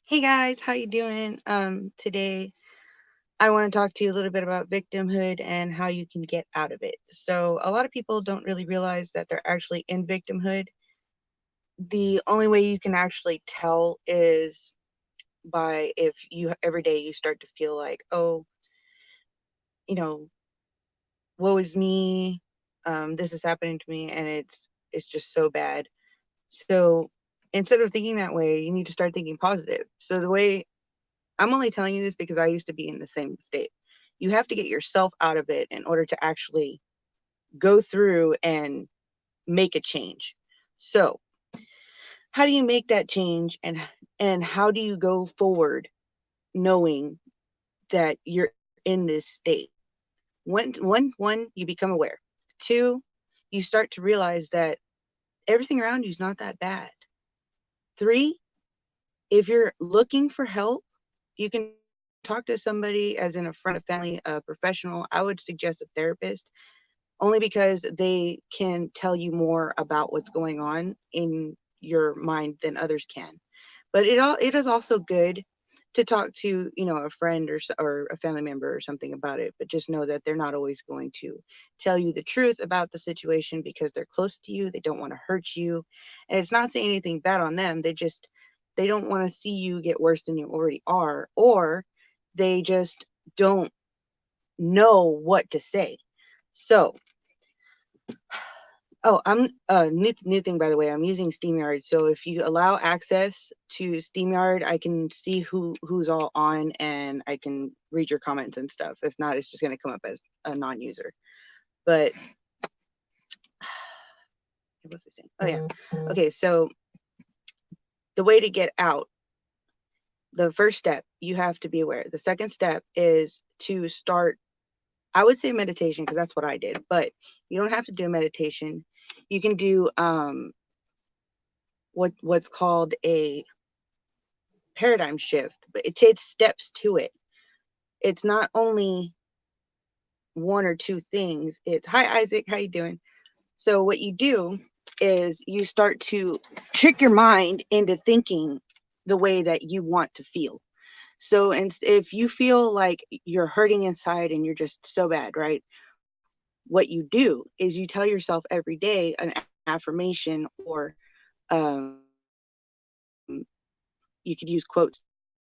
Hey guys, how you doing? Today I want to talk to you a little bit about victimhood and how you can get out of it. So, a lot of people don't really realize that they're actually in victimhood. The only way you can actually tell is by if you every day you start to feel like, oh, you know, woe is me. This is happening to me, and it's just so bad. So, instead of thinking that way, you need to start thinking positive. So, the way I'm only telling you this because I used to be in the same state. You have to get yourself out of it in order to actually go through and make a change. So, how do you make that change and how do you go forward knowing that you're in this state? One, you become aware. Two, you start to realize that everything around you is not that bad. Three, if you're looking for help, you can talk to somebody as in a friend, a family, a professional. I would suggest a therapist only because they can tell you more about what's going on in your mind than others can. But it is also good to talk to, a friend or a family member or something about it, but just know that they're not always going to tell you the truth about the situation because they're close to you, they don't want to hurt you. And it's not saying anything bad on them. They don't want to see you get worse than you already are, or they just don't know what to say. So, oh, I'm new thing by the way. I'm using SteamYard. So if you allow access to SteamYard, I can see who's all on and I can read your comments and stuff. If not, it's just going to come up as a non-user. But what was I saying? Oh yeah. Okay, so the way to get out, the first step, you have to be aware. The second step is to start, I would say meditation because that's what I did, but you don't have to do a meditation. You can do what's called a paradigm shift, but it takes steps to it. It's not only one or two things. It's hi Isaac, how you doing? So what you do is you start to trick your mind into thinking the way that you want to feel. So and if you feel like you're hurting inside and you're just so bad, right? What you do is you tell yourself every day an affirmation or um, you could use quotes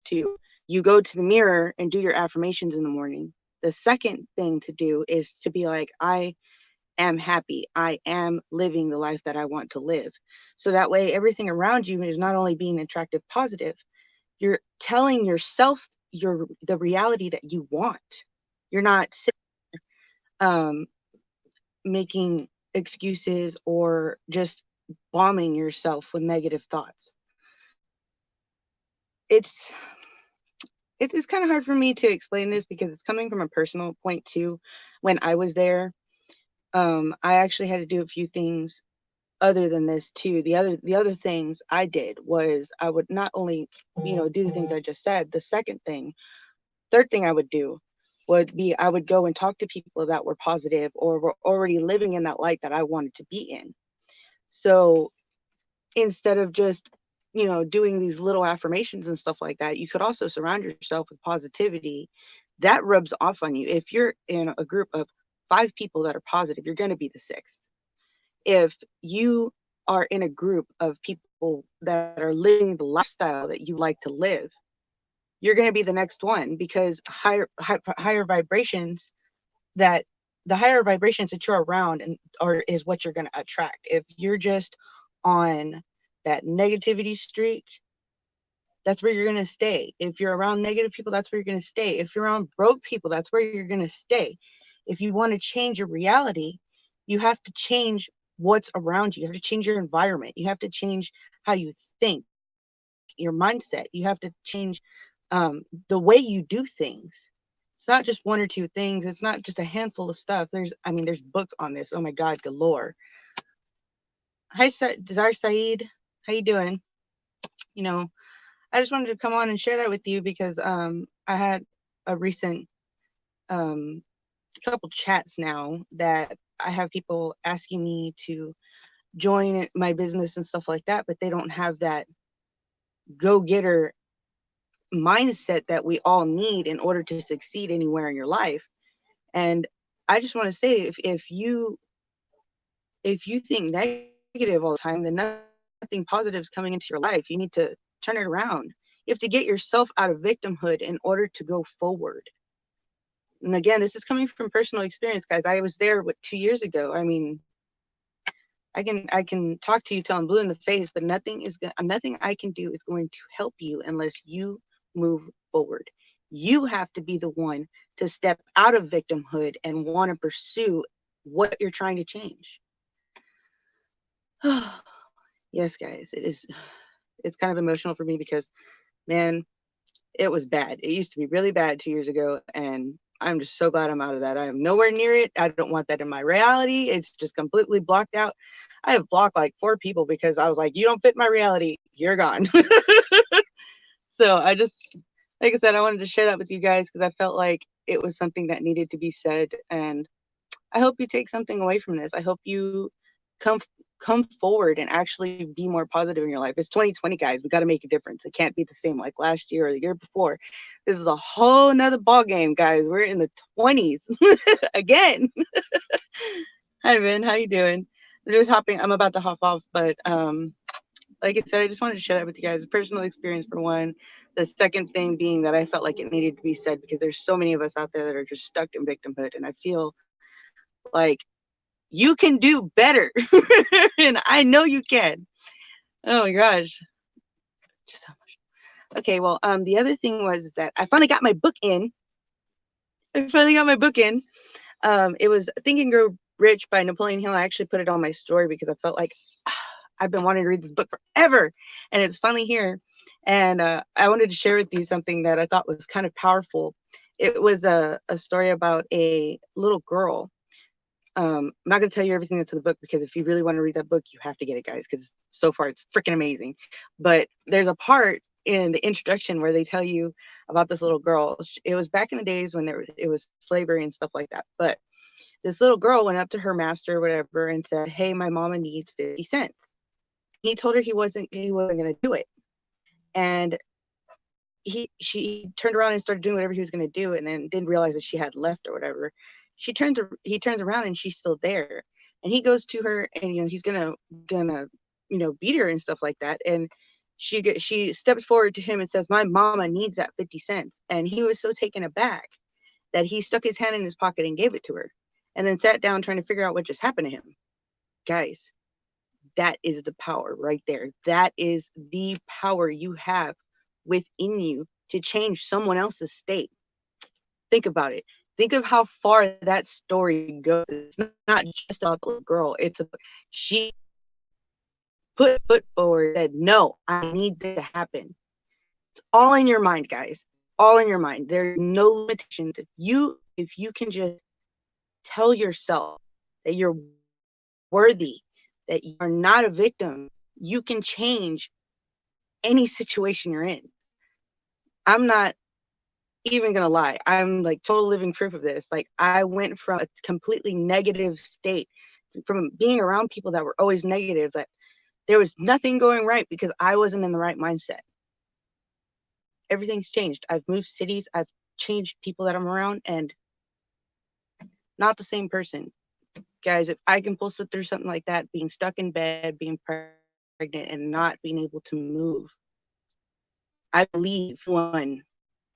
too. You go to the mirror and do your affirmations in the morning. The second thing to do is to be like, I am happy. I am living the life that I want to live. So that way, everything around you is not only being attractive, positive, you're telling yourself the reality that you want. You're not um, making excuses or just bombing yourself with negative thoughts. It's it's kind of hard for me to explain this because it's coming from a personal point too. When I was there, I actually had to do a few things other than this too. The other things I did was I would not only, do the things I just said. The third thing I would do would be I would go and talk to people that were positive or were already living in that light that I wanted to be in. So instead of just doing these little affirmations and stuff like that, you could also surround yourself with positivity that rubs off on you. If you're in a group of five people that are positive, you're going to be the sixth. If you are in a group of people that are living the lifestyle that you like to live, you're going to be the next one because higher vibrations that the higher vibrations that you're around and are is what you're going to attract. If you're just on that negativity streak, that's where you're going to stay. If you're around negative people, that's where you're going to stay. If you're around broke people, that's where you're going to stay. If you want to change your reality, you have to change what's around you. You have to change your environment. You have to change how you think, your mindset. You have to change the way you do things. It's not just one or two things. It's not just a handful of stuff. There's books on this. Oh my God, galore. Hi, Desire Saeed. How you doing? You know, I just wanted to come on and share that with you because I had a recent um, couple chats now that I have people asking me to join my business and stuff like that, but they don't have that go getter mindset that we all need in order to succeed anywhere in your life. And I just want to say, if you think negative all the time, then nothing positive is coming into your life. You need to turn it around. You have to get yourself out of victimhood in order to go forward. And again, this is coming from personal experience, guys. I was there 2 years ago. I mean, I can talk to you till I'm blue in the face, but nothing I can do is going to help you unless you move forward. You have to be the one to step out of victimhood and want to pursue what you're trying to change. Yes, guys, it's kind of emotional for me because, man, it was bad. It used to be really bad 2 years ago, and I'm just so glad I'm out of that. I am nowhere near it. I don't want that in my reality. It's just completely blocked out. I have blocked like 4 people because I was like, you don't fit my reality. You're gone. So I just, like I said, I wanted to share that with you guys because I felt like it was something that needed to be said. And I hope you take something away from this. I hope you come come forward and actually be more positive in your life. It's 2020, guys. We got to make a difference. It can't be the same like last year or the year before. This is a whole nother ball game, guys. We're in the 20s again. Hi, Vin. How you doing? I'm just hopping. I'm about to hop off, but like I said, I just wanted to share that with you guys. Personal experience for one. The second thing being that I felt like it needed to be said because there's so many of us out there that are just stuck in victimhood, and I feel like you can do better, and I know you can. Oh my gosh, just so much. Okay, well, the other thing was is that I finally got my book in. I finally got my book in. It was Think and Grow Rich by Napoleon Hill. I actually put it on my story because I felt like I've been wanting to read this book forever, and it's finally here. And I wanted to share with you something that I thought was kind of powerful. It was a story about a little girl. I'm not going to tell you everything that's in the book because if you really want to read that book, you have to get it, guys, because so far it's freaking amazing. But there's a part in the introduction where they tell you about this little girl. It was back in the days when it was slavery and stuff like that. But this little girl went up to her master or whatever and said, "Hey, my mama needs 50 cents." He told her he wasn't going to do it. And she turned around and started doing whatever he was going to do, and then didn't realize that she had left or whatever. He turns around and she's still there, and he goes to her, and he's gonna beat her and stuff like that. And she steps forward to him and says, "My mama needs that 50 cents." And he was so taken aback that he stuck his hand in his pocket and gave it to her, and then sat down trying to figure out what just happened to him. Guys, that is the power right there. That is the power you have within you to change someone else's state. Think about it. Think of how far that story goes. It's not just about the little girl. She put foot forward, said, "No, I need this to happen." It's all in your mind, guys. All in your mind. There's no limitations. If you can just tell yourself that you're worthy, that you're not a victim, you can change any situation you're in. I'm not even gonna lie. I'm like total living proof of this. Like, I went from a completely negative state, from being around people that were always negative, that there was nothing going right because I wasn't in the right mindset. Everything's changed. I've moved cities. I've changed people that I'm around, and not the same person. Guys, if I can pull through something like that, being stuck in bed, being pregnant, and not being able to move, I believe one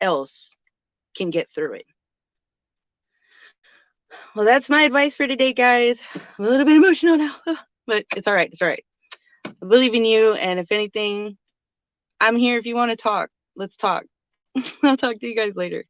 else can get through it. Well, that's my advice for today, guys. I'm a little bit emotional now, but it's all right. It's all right. I believe in you, and if anything, I'm here if you want to talk. Let's talk. I'll talk to you guys later.